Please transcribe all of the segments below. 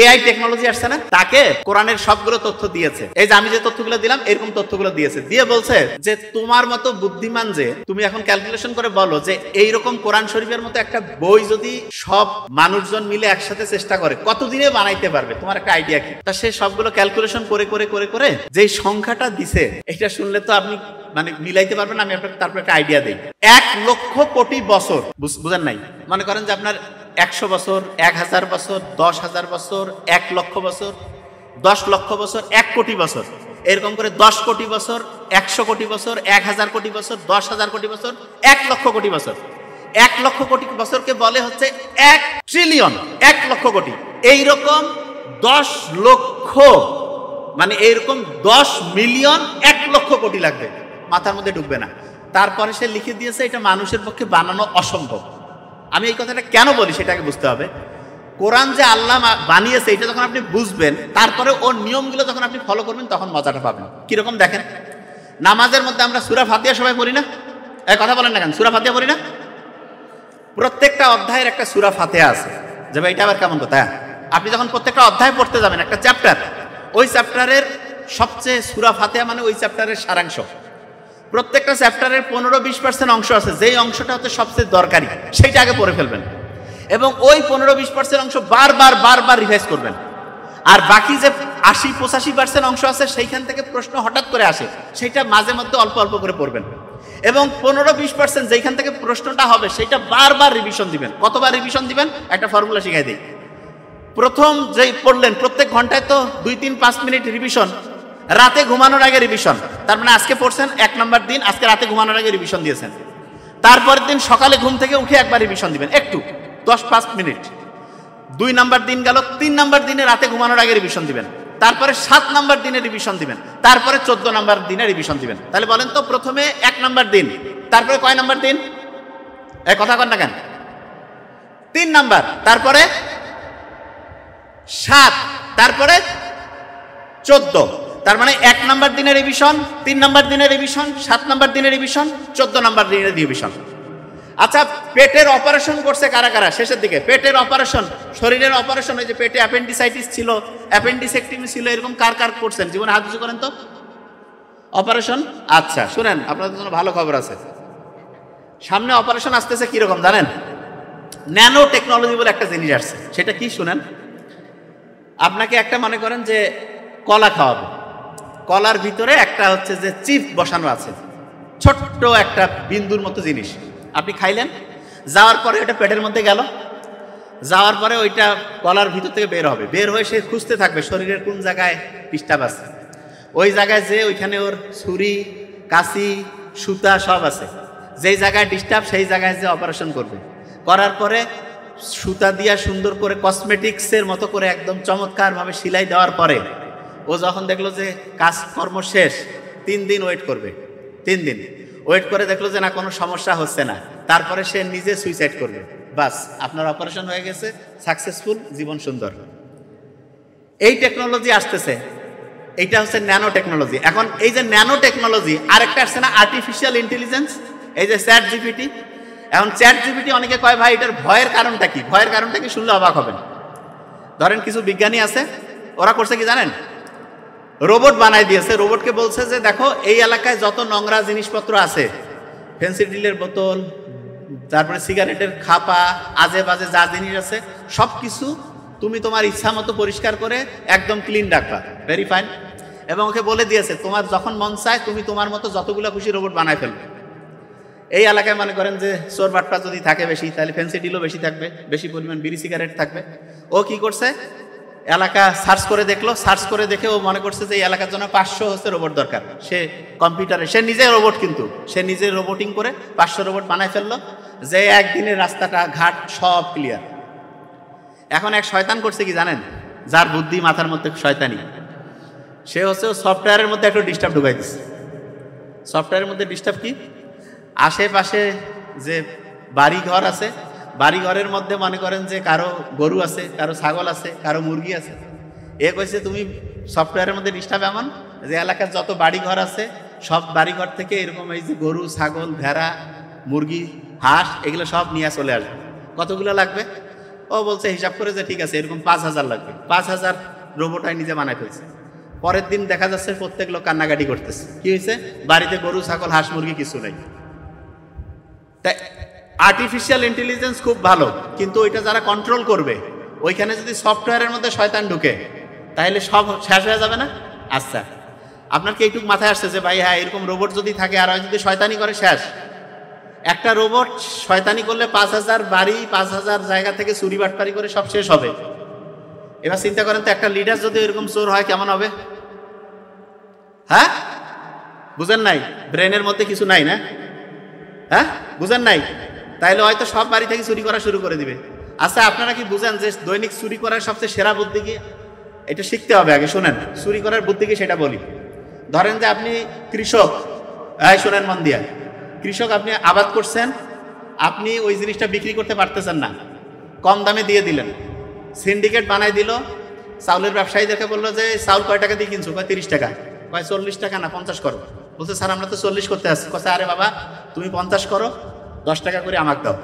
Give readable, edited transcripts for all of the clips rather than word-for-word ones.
AI technology আসছে না, তাকে কোরআনের সবগুলো তথ্য দিয়েছে। এই যে আমি যে তথ্যগুলো দিলাম এরকম তথ্যগুলো দিয়েছে, দিয়ে বলছে যে তোমার মতো বুদ্ধিমান যে তুমি এখন ক্যালকুলেশন করে বলো যে এইরকম কোরআন শরীফের মতো একটা বই যদি সব মানুষজন মিলে একসাথে চেষ্টা করে কতদিনে বানাইতে পারবে, তোমার একটা আইডিয়া কি? তা সে সবগুলো ক্যালকুলেশন করে করে করে করে যে সংখ্যাটা দিছে এটা শুনলে তো আপনি মানে মিলাইতে পারবেন। আমি আপনাকে তারপর একটা আইডিয়া দিই। 1,00,00,000,000,000 বছর, বুঝেন নাই? মনে করেন যে আপনার 100 বছর, 1000 বছর, 10,000 বছর, 1,00,000 বছর, 10,00,000 বছর, 1 কোটি বছর, এরকম করে 10 কোটি বছর, 100 কোটি বছর, 1000 কোটি বছর, 10,000 কোটি বছর, 1,00,000 কোটি বছর। 1,00,000 কোটি বছরকে বলে হচ্ছে 1 ট্রিলিয়ন, 1,00,000 কোটি। এইরকম 10 লক্ষ মানে এইরকম 10 মিলিয়ন 1,00,000 কোটি লাগবে, মাথার মধ্যে ঢুকবে না। তারপরে সে লিখে দিয়েছে এটা মানুষের পক্ষে বানানো অসম্ভব। আমি এই কথাটা কেন বলি সেটাকে বুঝতে হবে। কোরআন যে আল্লাহ বানিয়েছে এটা যখন আপনি বুঝবেন, তারপরে ওর নিয়মগুলো যখন আপনি ফলো করবেন তখন মজাটা পাবেন। কিরকম দেখেন, নামাজের মধ্যে আমরা সূরা ফাতিহা সবাই পড়ি না? কথা বলেন না কেন, সূরা ফাতিহা পড়ি না? প্রত্যেকটা অধ্যায়ের একটা সূরা ফাতিহা আছে। যে ভাই এটা আবার কেমন কথা? আপনি যখন প্রত্যেকটা অধ্যায় পড়তে যাবেন, একটা চ্যাপ্টার, ওই চ্যাপ্টারের সবচেয়ে সূরা ফাতিহা মানে ওই চ্যাপ্টারের সারাংশ। প্রত্যেকটা চ্যাপ্টারের 15-20% অংশ আছে, যেই অংশটা হচ্ছে সবচেয়ে দরকারি সেইটা আগে পড়ে ফেলবেন এবং ওই 15-20% অংশ বারবার বারবার রিভাইজ করবেন। আর বাকি যে 80-85% অংশ আছে সেইখান থেকে প্রশ্ন হঠাৎ করে আসে, সেইটা মাঝে মধ্যে অল্প অল্প করে পড়বেন এবং 15-20% যেইখান থেকে প্রশ্নটা হবে সেইটা বারবার রিভিশন দিবেন। কতবার রিভিশন দিবেন একটা ফর্মুলা শিখাই দিই। প্রথম যেই পড়লেন প্রত্যেক ঘন্টায় তো 2-3-5 মিনিট রিভিশন, রাতে ঘুমানোর আগে রিভিশন। তার মানে আজকে পড়ছেন 1 নম্বর দিন, আজকে রাতে ঘুমানোর আগে রিভিশন দিয়েছেন। তারপরের দিন সকালে ঘুম থেকে উঠে একবার রিভিশন দিবেন একটু 10-5 মিনিট। 2 নম্বর দিন গেল, 3 নম্বর দিনে রাতে ঘুমানোর আগে রিভিশন দিবেন। তারপরে 7 নম্বর দিনে রিভিশন দিবেন, তারপরে 14 নম্বর দিনে রিভিশন দিবেন। তাহলে বলেন তো প্রথমে 1 নম্বর দিন, তারপরে কয় নম্বর দিন? কথা কন না কেন? 3 নম্বর, তারপরে 7, তারপরে 14। তার মানে 1 নম্বর দিনের রিভিশন, 3 নম্বর দিনের রিভিশন, 7 নম্বর দিনের রিভিশন, 14 নম্বর দিনের রিভিশন। আচ্ছা, পেটের অপারেশন করছে কারা কারা শেষের দিকে? পেটের অপারেশন, শরীরের অপারেশন, ওই যে পেটে অ্যাপেন্ডিসাইটিস ছিল, অ্যাপেন্ডিসেক্টমি ছিল, এরকম কার কার করছেন জীবনে? হাত উঁচু করেন তো। অপারেশন, আচ্ছা শুনেন, আপনাদের জন্য ভালো খবর আছে। সামনে অপারেশন আসতেছে, কিরকম জানেন? ন্যানো টেকনোলজি বলে একটা জিনিস আসছে। সেটা কি শুনেন। আপনাকে একটা মনে করেন যে কলা খাওয়াবে, কলার ভিতরে একটা হচ্ছে যে চিপ বসানো আছে, ছোট্ট একটা বিন্দুর মতো জিনিস। আপনি খাইলেন, যাওয়ার পরে ওটা পেটের মধ্যে গেল, যাওয়ার পরে ওইটা কলার ভিতর থেকে বের হবে, বের হয়ে সে খুঁজতে থাকবে শরীরের কোন জায়গায় ডিস্টার্ব আছে। ওই জায়গায় যে ওইখানে ওর ছুরি, কাঁচি, সুতা সব আছে। যেই জায়গায় ডিস্টার্ব সেই জায়গায় যে অপারেশন করবে, করার পরে সুতা দিয়া সুন্দর করে কসমেটিক্সের মতো করে একদম চমৎকারভাবে সেলাই দেওয়ার পরে ও যখন দেখলো যে কাজকর্ম শেষ, 3 দিন ওয়েট করবে। 3 দিন ওয়েট করে দেখলো যে না, কোনো সমস্যা হচ্ছে না, তারপরে সে নিজে সুইসাইড করবে। বাস, আপনার অপারেশন হয়ে গেছে, সাকসেসফুল, জীবন সুন্দর। এই টেকনোলজি আসতেছে, এইটা হচ্ছে ন্যানো টেকনোলজি। এখন এই যে ন্যানো টেকনোলজি, আরেকটা আসছে না আর্টিফিশিয়াল ইন্টেলিজেন্স, এই যে চ্যাট জিপিটি। এখন চ্যাট জিপিটি অনেকে কয় ভাই এটার ভয়ের কারণটা কি? ভয়ের কারণটা কি শুনলে অবাক হবেন। ধরেন কিছু বিজ্ঞানী আছে, ওরা করছে কি জানেন? রোবট বানাই দিয়েছে। রোবটকে বলছে যে দেখো এই এলাকায় যত নোংরা জিনিসপত্র আছে, ফেন্সিডিলের বোতল, তারপরে সিগারেটের খাপা, আজে বাজে যা জিনিস আছে সব কিছু তুমি তোমার ইচ্ছা মতো পরিষ্কার করে একদম ক্লিন রাখবা, ভেরি ফাইন। এবং ওকে বলে দিয়েছে তোমার যখন মন চায় তুমি তোমার মতো যতগুলো খুশি রোবট বানায় ফেলবে। এই এলাকায় মনে করেন যে চোর বাটপা যদি থাকে বেশি, তাহলে ফেন্সিডিলও বেশি থাকবে, বেশি পরিমাণ বিড়ি সিগারেট থাকবে। ও কি করছে, এলাকা সার্চ করে দেখলো, সার্চ করে দেখে ও মনে করছে যে এই এলাকার জন্য 500 হচ্ছে রোবট দরকার। সে কম্পিউটারে, সে নিজে রোবট, কিন্তু সে নিজে রোবোটিং করে 500 রোবট বানায় ফেললো, যে একদিনের রাস্তাটা ঘাট সব ক্লিয়ার। এখন এক শয়তান করছে কি জানেন? যার বুদ্ধি মাথার মধ্যে শয়তানি, সে হচ্ছে সফটওয়্যারের মধ্যে একটু ডিস্টার্ব ঢুকাই দিচ্ছে। সফটওয়্যারের মধ্যে ডিস্টার্ব কি? আশেপাশে যে বাড়ি ঘর আছে, বাড়ি ঘরের মধ্যে মনে করেন যে কারো গরু আছে, কারো ছাগল আছে, কারো মুরগি আছে। এ কইছে তুমি সফটওয়্যারের মধ্যে ডিস্টার্ব এমন যে এলাকার যত বাড়ি ঘর আছে সব বাড়ি ঘর থেকে এরকম এই যে গরু, ছাগল, ভেড়া, মুরগি, হাঁস এগুলো সব নিয়ে চলে আসবে। কতগুলো লাগবে? ও বলছে হিসাব করে যে ঠিক আছে এরকম 5,000 লাগবে, 5,000 রোবটাই নিজে বানায় ফেলছে। পরের দিন দেখা যাচ্ছে প্রত্যেক লোক কান্নাকাটি করতেছে, কি হয়েছে, বাড়িতে গরু ছাগল হাঁস মুরগি কিছু নেই। তাই আর্টিফিশিয়াল ইন্টেলিজেন্স খুব ভালো, কিন্তু ওইটা যারা কন্ট্রোল করবে, ওইখানে যদি সফটওয়্যারের মধ্যে শয়তান ঢুকে তাহলে সব শেষ হয়ে যাবে না? আচ্ছা, আপনার কি এইটুকু মাথায় আসছে যে ভাই হ্যাঁ এরকম রোবট যদি থাকে আর যদি শয়তানি করে শেষ? একটা রোবট শয়তানি করলে 5,000 বাড়ি 5,000 জায়গা থেকে চুরি বাটপারি করে সব শেষ হবে। এবার চিন্তা করেন তো একটা লিডার যদি এরকম চোর হয় কেমন হবে? হ্যাঁ বুঝেন নাই? ব্রেনের মধ্যে কিছু নাই না? হ্যাঁ বুঝেন নাই? তাইলে হয়তো সব বাড়ি থেকে চুরি করা শুরু করে দিবে। আচ্ছা, আপনারা কি বুঝেন যে দৈনিক চুরি করার সবচেয়ে সেরা বুদ্ধি কি? এটা শিখতে হবে আগে, শোনেন চুরি করার বুদ্ধি কি সেটা বলি। ধরেন যে আপনি কৃষক, শোনেন মন দিয়া, কৃষক আপনি আবাদ করছেন, আপনি ওই জিনিসটা বিক্রি করতে পারতেছেন না, কম দামে দিয়ে দিলেন, সিন্ডিকেট বানাই দিল, চাউলের ব্যবসায়ীদেরকে বললো যে চাউল কয় টাকা দিয়ে কিনছো? কয় 30 টাকা। কয় 40 টাকা না 50 করো। বলছে স্যার আমরা তো 40 করতে আসছি। কছে আরে বাবা তুমি 50 করো, 10 টাকা করে আমাকে দাও।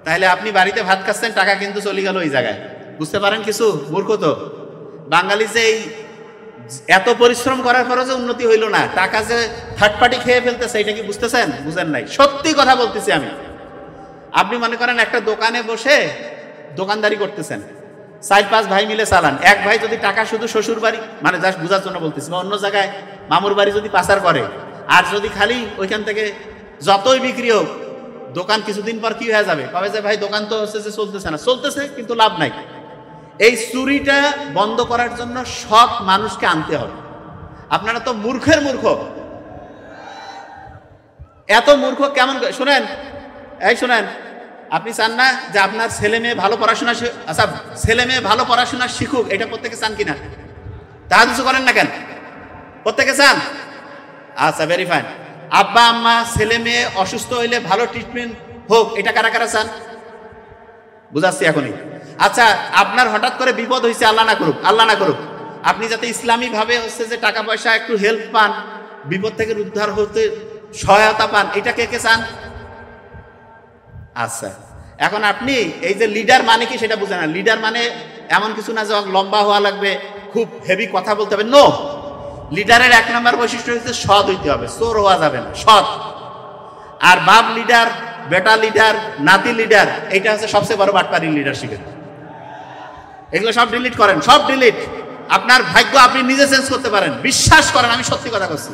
তাহলে আপনি বাড়িতে ভাত খাচ্ছেন, টাকা কিন্তু চলে গেল ওই জায়গায়। বুঝতে পারেন কিছু? মূর্খ তো বাঙালি, যে এই এত পরিশ্রম করার পরও যে উন্নতি হইল না, টাকা যে থার্ড পার্টি খেয়ে ফেলতেছে, এটা কি বুঝতেছেন? বুঝেন নাই। সত্যি কথা বলতেছি আমি। আপনি মনে করেন একটা দোকানে বসে দোকানদারি করতেছেন, 4-5 ভাই মিলে চালান। এক ভাই যদি টাকা শুধু শ্বশুর বাড়ি, মানে জাস্ট বোঝার জন্য বলতেছি, বা অন্য জায়গায় মামুর বাড়ি যদি পাচার করে, আর যদি খালি ওইখান থেকে যতই বিক্রি হোক, দোকান কিছুদিন পর কি হয়ে যাবে? কবে যে ভাই দোকান তো হচ্ছে যে চলতেছে না, চলতেছে কিন্তু লাভ নাই। এই চুরিটা বন্ধ করার জন্য সৎ মানুষকে আনতে হবে। আপনারা তো মূর্খের মূর্খ। এত মূর্খ কেমন? শোনেন, এই শোনেন, আপনি চান না যে আপনার ছেলে মেয়ে ভালো পড়াশোনা, আচ্ছা ছেলে মেয়ে ভালো পড়াশোনা শিখুক, এটা প্রত্যেকে চান কিনা? তা কিছু করেন না কেন? প্রত্যেকে চান? আচ্ছা ভেরি ফাইন। আব্বা আম্মা ছেলে মেয়ে অসুস্থ হইলে ভালো ট্রিটমেন্ট হোক, এটা কারা কারা চান? বুঝাচ্ছি এখনই। আচ্ছা, আপনার হঠাৎ করে বিপদ হয়েছে, আল্লাহ না করুক, আল্লাহ না করুক, আপনি যাতে ইসলামী ভাবে হচ্ছে যে টাকা পয়সা একটু হেল্প পান, বিপদ থেকে উদ্ধার হতে সহায়তা পান, এটা কে কে চান? আচ্ছা, এখন আপনি এই যে লিডার মানে কি সেটা বুঝেন না। লিডার মানে এমন কিছু না যে লম্বা হওয়া লাগবে, খুব হেভি কথা বলতে হবে, নো। লিডারের 1 নম্বর বৈশিষ্ট্য হচ্ছে সৎ হইতে হবে, চোর হওয়া যাবে না, সৎ। আর বাপ লিডার, বেটা লিডার, নাতি লিডার, এইটা হচ্ছে সবচেয়ে বড় বাটপারি লিডারশিপের। এগুলো সব ডিলিট করেন, সব ডিলিট। আপনার ভাগ্য আপনি নিজে চেঞ্জ করতে পারেন, বিশ্বাস করেন, আমি সত্যি কথা বলছি।